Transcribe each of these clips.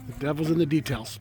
The devil's in the details.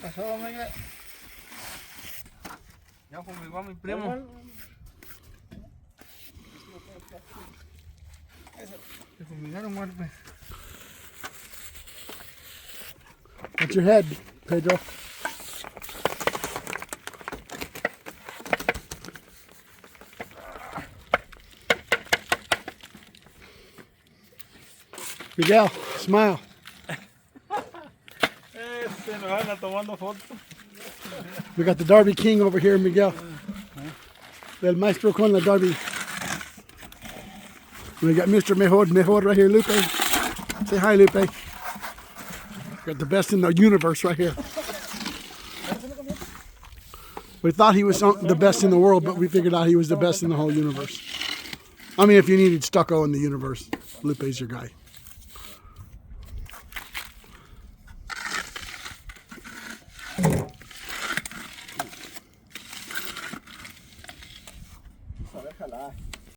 Pasó, amiga. Ya fumigó a mi primo. Se fumigaron, muerte. Watch your head, Pedro. Miguel, smile. Se nos van tomando fotos. We got the Derby King over here, Miguel. El Maestro con la Derby. We got Mr. Mejor right here, Lupe. Say hi, Lupe. Got the best in the universe right here. We thought he was the best in the world, but we figured out he was the best in the whole universe. I mean, if you needed Stucco in the universe, Lupe's your guy.